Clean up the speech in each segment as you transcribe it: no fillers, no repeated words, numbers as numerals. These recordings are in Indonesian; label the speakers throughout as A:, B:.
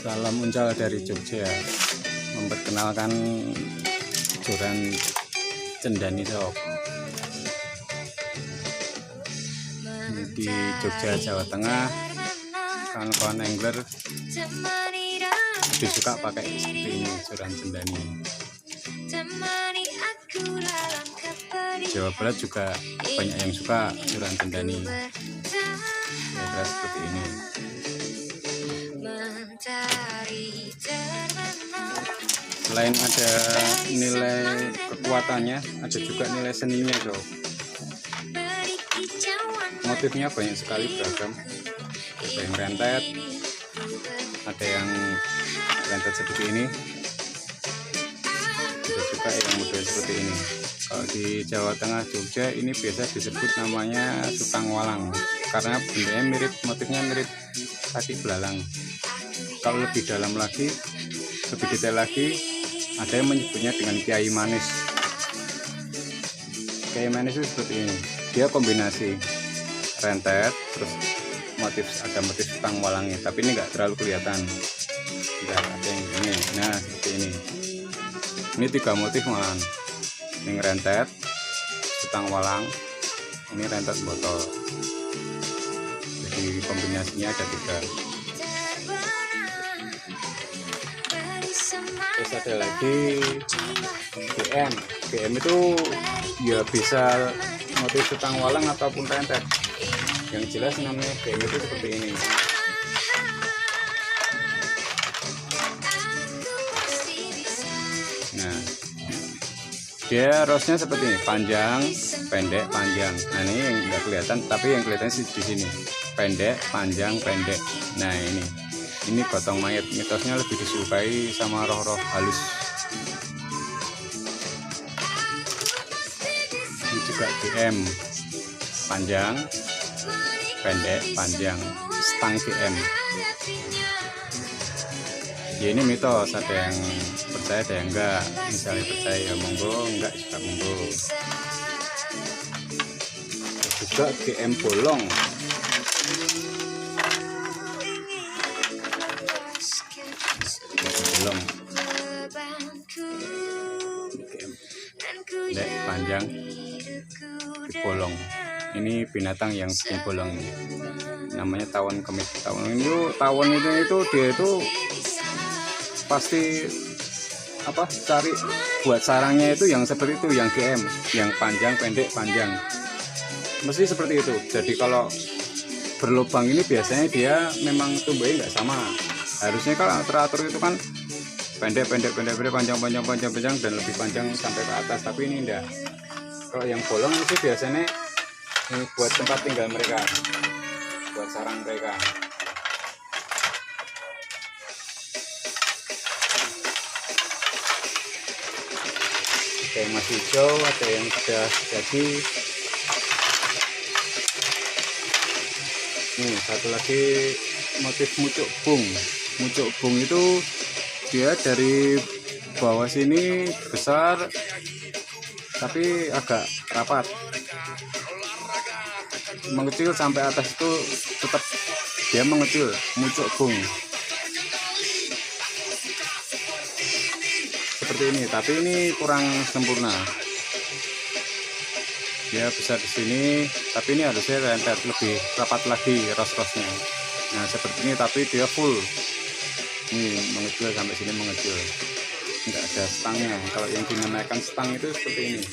A: Salam uncal dari Jogja, memperkenalkan Joran Cendani Shop di Jogja, Jawa Tengah. Kawan-kawan angler lebih suka pakai seperti ini, Joran Cendani. Jawa Barat juga banyak yang suka Joran Cendani, kira-kira seperti ini. Selain ada nilai kekuatannya, ada juga nilai seninya, bro. Motifnya banyak sekali, beragam. Ada yang rentet, ada yang rentet seperti ini, ada juga yang model seperti ini. Kalau di Jawa Tengah, Jogja, ini biasa disebut namanya sutang walang, karena bentuknya mirip, motifnya mirip kaki belalang. Kalau lebih dalam lagi, lebih detail lagi, ada yang menyebutnya dengan kiai manis. Kiai manis itu seperti ini, dia kombinasi rentet terus ada motif sutang walangnya, tapi ini enggak terlalu kelihatan. Enggak ada yang ini. Nah, seperti ini. Ini 3 motif malahan. Ini rentet, sutang walang, ini rentet botol. Jadi kombinasinya ada 3. Terus ada lagi GM itu ya bisa motif sutang walang ataupun rentet. Yang jelas namanya GM itu seperti ini. Nah, dia rosnya seperti ini, panjang, pendek, panjang. Nah, ini yang nggak kelihatan, tapi yang kelihatan sih di sini, pendek, panjang, pendek. Nah, ini gotong mayat, mitosnya lebih disukai sama roh-roh halus. Ini juga GM, panjang, pendek, panjang, stang GM. Ya, ini mitos, ada yang percaya, ada yang enggak. Misalnya percaya ya monggo, enggak juga monggo. Terus juga GM bolong. Pendek, panjang, bolong. Ini binatang yang bikin bolong, namanya tawon kemit. Tawon itu dia itu pasti cari buat sarangnya itu yang seperti itu, yang GM, yang panjang, pendek, panjang, mesti seperti itu. Jadi kalau berlubang ini biasanya dia memang tumbuhnya nggak sama. Harusnya kalau teratur itu kan pendek, panjang, dan lebih panjang sampai ke atas, tapi ini enggak. Kalau yang bolong itu biasanya ini buat tempat tinggal mereka, buat sarang mereka. Ada yang masih hijau, ada yang sudah jadi. Nih, satu lagi motif mucuk bung. Mucuk bung itu dia dari bawah sini besar tapi agak rapat, mengecil sampai atas itu tetap dia mengecil, mucuk bung seperti ini, tapi ini kurang sempurna. Dia besar di sini, tapi ini harusnya rentet lebih rapat lagi ros-rosnya. Nah, seperti ini, tapi dia full. Ini mengecil sampai sini, mengecil, nggak ada stangnya. Kalau yang dinamakan stang itu seperti ini.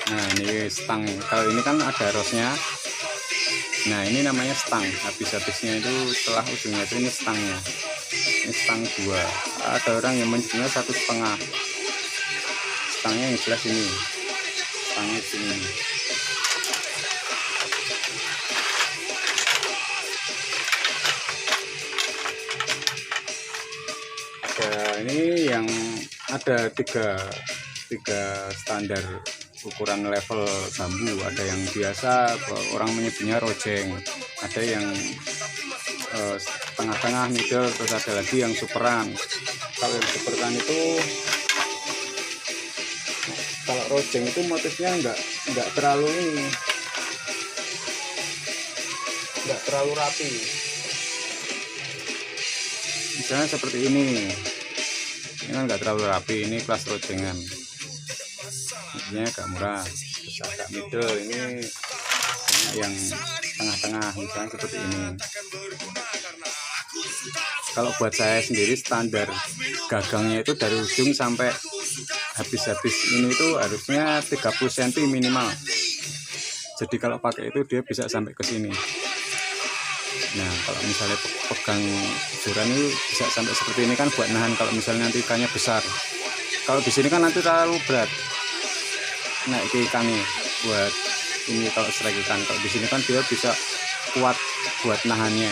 A: Nah, ini stang. Kalau ini kan ada rosnya. Nah, ini namanya stang. Habis-habisnya itu setelah ujungnya itu ini stangnya. Ini stang 2. Ada orang yang menyebutnya 1,5. Stangnya yang jelas ini. Stangnya sini. Ini yang ada tiga standar ukuran level bambu. Ada yang biasa, orang menyebutnya rojeng, ada yang tengah-tengah, middle, terus ada lagi yang superan. Kalau yang superan itu, kalau rojeng itu motifnya enggak terlalu ini, nggak terlalu rapi. Misalnya seperti ini kan nggak terlalu rapi, ini kelas rojengan, ini agak murah. Terus agak middle, ini yang tengah-tengah, misalnya seperti ini. Kalau buat saya sendiri standar gagangnya itu dari ujung sampai habis-habis ini itu harusnya 30 cm minimal. Jadi kalau pakai itu dia bisa sampai ke sini. Nah kalau misalnya pegang joran itu bisa sampai seperti ini kan, buat nahan kalau misalnya nanti ikannya besar. Kalau di sini kan nanti terlalu berat naik ke ikannya buat ini. Kalau strike ikan, kalau di sini kan dia bisa kuat buat nahannya.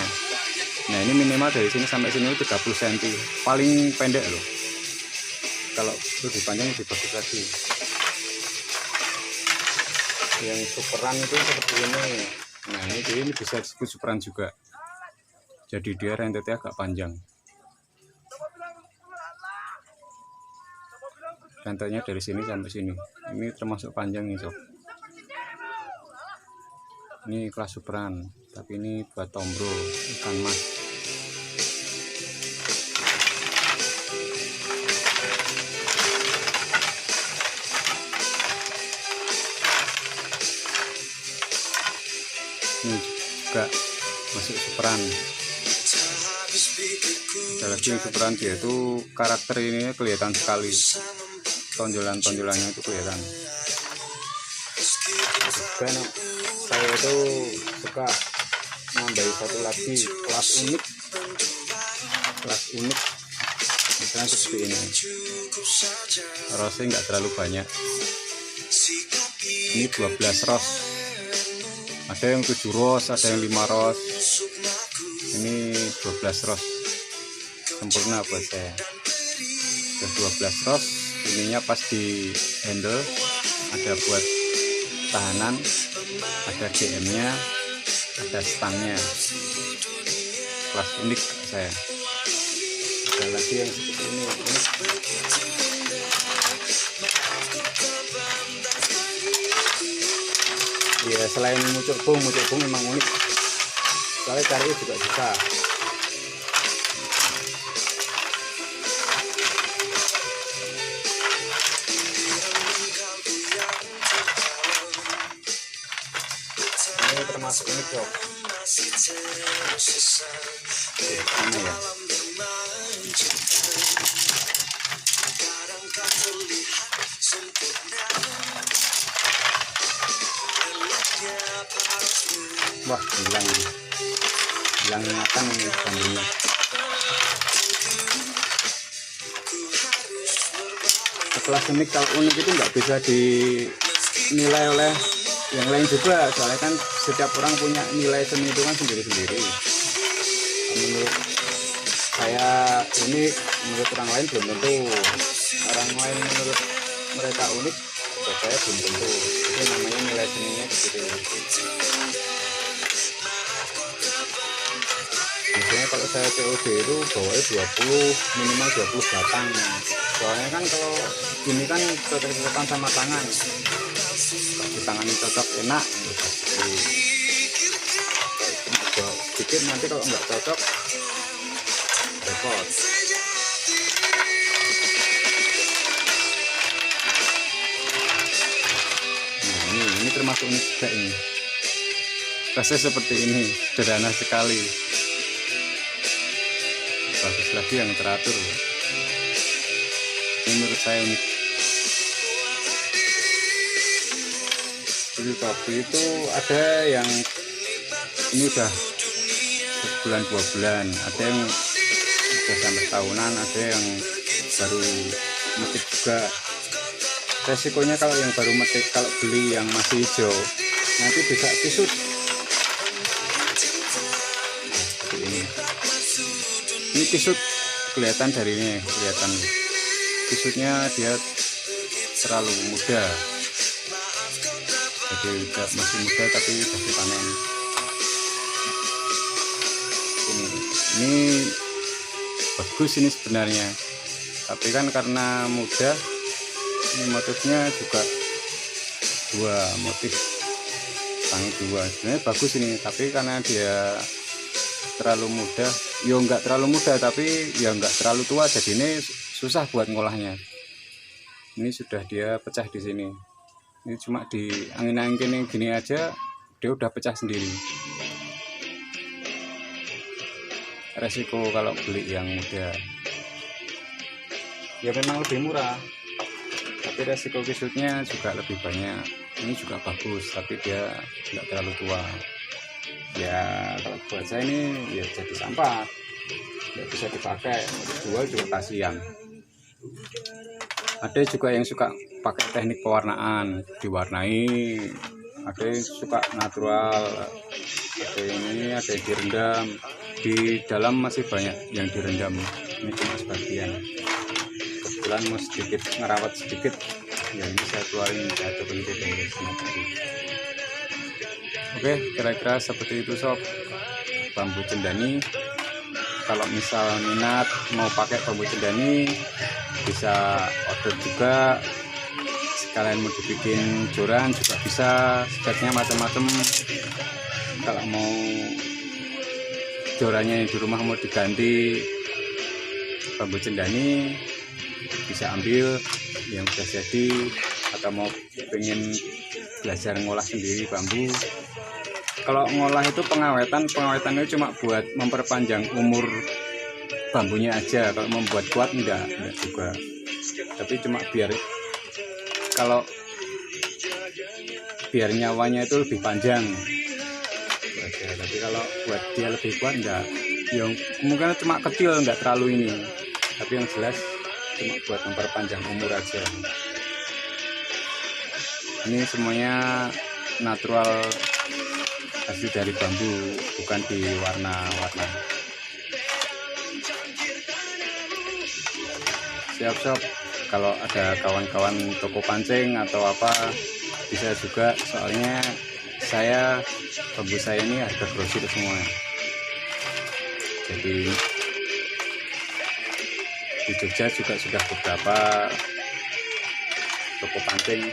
A: Nah ini minimal dari sini sampai sini 30 cm paling pendek loh. Kalau lebih panjang lebih bagus lagi. Yang superan itu seperti ini. Nah ini bisa disebut superan juga, jadi dia rentetnya agak panjang, rentetnya dari sini sampai sini. Ini termasuk panjang nih sob. Ini kelas superan, tapi ini buat tombro ikan mas. Ini juga masuk superan. Ada lagi yang superan, dia itu karakter ini kelihatan sekali, tonjolan-tonjolannya itu kelihatan. Juga saya itu suka nambahin satu lagi kelas unik, misalnya seperti ini. Rosnya nggak terlalu banyak, ini 12 ros, ada yang 7 ros, ada yang 5 ros, ini 12 ros sempurna buat saya. Dan 12 ros ininya pas di handle, ada buat tahanan, ada GM nya, ada stangnya. Kelas unik saya. Ada lagi yang seperti ini unik. Ya selain mucuk bung memang unik, soalnya cari juga susah. Ini termasuk unik dong. Mana ya? Wah hilang ingatan ini kambingnya. Setelah unik, kalau unik itu nggak bisa dinilai oleh yang lain juga, soalnya kan setiap orang punya nilai seni itu kan sendiri-sendiri. Menurut saya unik, menurut orang lain belum tentu. Orang lain menurut mereka unik, buat saya belum tentu. Itu namanya nilai seninya gitu. Biasanya kalau saya COD itu bawanya 20, minimal 20 batang. Soalnya kan kalau ini kan cocok-cocokan sama tangan. Kalau di tangan cocok enak, sedikit nanti kalau nggak cocok repot. Nah ini termasuk unik juga ini. Rasanya seperti ini, sederhana sekali. Bagus lagi yang teratur. Ini menurut saya unik. Jadi topi itu ada yang ini udah sebulan 2 bulan, ada yang udah sampai tahunan, ada yang baru metik juga. Resikonya kalau yang baru metik, kalau beli yang masih hijau nanti bisa kisut. Seperti ini kisut, kelihatan dari ini, kelihatan kisutnya dia terlalu muda. Jadi masih muda tapi udah dipanen. Ini bagus ini sebenarnya, tapi kan karena muda, ini motifnya juga 2 motif Tangi 2 sebenarnya bagus ini, tapi karena dia terlalu muda, yo nggak terlalu muda tapi ya nggak terlalu tua, jadi ini susah buat ngolahnya. Ini sudah dia pecah di sini, ini cuma di angin-angin gini aja dia udah pecah sendiri. Resiko kalau beli yang muda ya memang lebih murah, tapi resiko kisutnya juga lebih banyak. Ini juga bagus tapi dia nggak terlalu tua ya. Kalau buat saya ini ya jadi sampah, nggak bisa dipakai, jual juga kasihan. Ada juga yang suka pakai teknik pewarnaan, diwarnai, ada yang suka natural, ada ini, ada yang direndam. Di dalam masih banyak yang direndam, ini cuma sebagian. Kebetulan mau sedikit ngerawat sedikit ya, ini saya keluarin, saya coba dari sini tadi. Oke, kira-kira seperti itu sob, bambu cendani. Kalau misal minat mau pakai bambu cendani bisa order juga, sekalian mau dibikin joran juga bisa, speknya macam-macam. Kalau mau jorannya yang di rumah mau diganti bambu cendani bisa ambil yang sudah jadi, atau mau pengen belajar ngolah sendiri bambu. Kalau ngolah itu pengawetannya cuma buat memperpanjang umur bambunya aja. Kalau membuat kuat enggak juga, tapi cuma biar nyawanya itu lebih panjang aja. Tapi kalau buat dia lebih kuat enggak, yang kemungkinan cuma kecil, enggak terlalu ini, tapi yang jelas cuma buat memperpanjang umur aja. Ini semuanya natural, hasil dari bambu, bukan diwarna-warna. Siap sob, kalau ada kawan-kawan toko pancing atau apa bisa juga, soalnya bambu saya ini harga grosir semua. Jadi di Jogja juga sudah beberapa toko pancing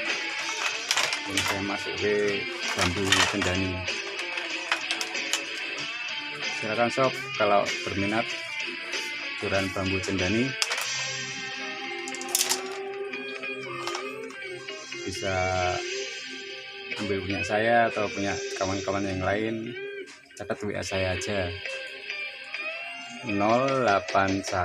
A: yang saya masuk ke bambu cendani. Silakan sob, kalau berminat joran bambu cendani bisa ambil punya saya atau punya kawan-kawan yang lain. Catat WA saya aja 083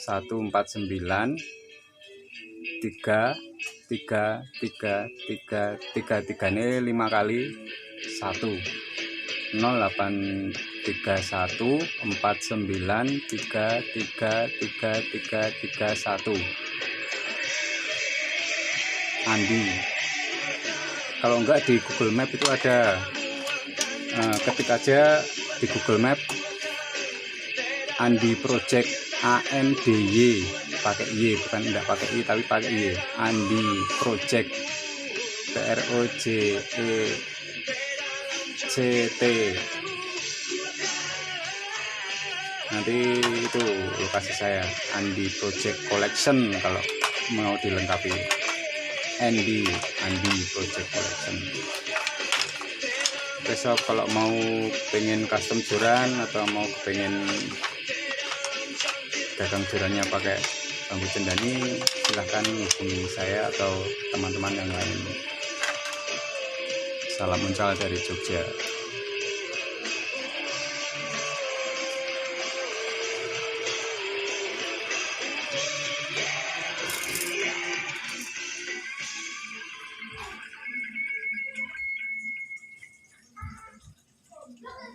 A: 149 3 ini 5 kali 1 083149333331 Andi. Kalau enggak di Google Map itu ada, ketik aja di Google Map Andi Project, ANDY, pakai Y, bukan enggak pakai I tapi pakai Y, Andi Project, PROJECT. Nanti itu lokasi saya, Andi Project Collection kalau mau dilengkapi. Andi Project Collection. Besok kalau mau pengen custom joran atau mau pengen dagang jorannya pakai bambu cendani, silahkan hubungi saya atau teman-teman yang lain. Salam uncal dari Jogja.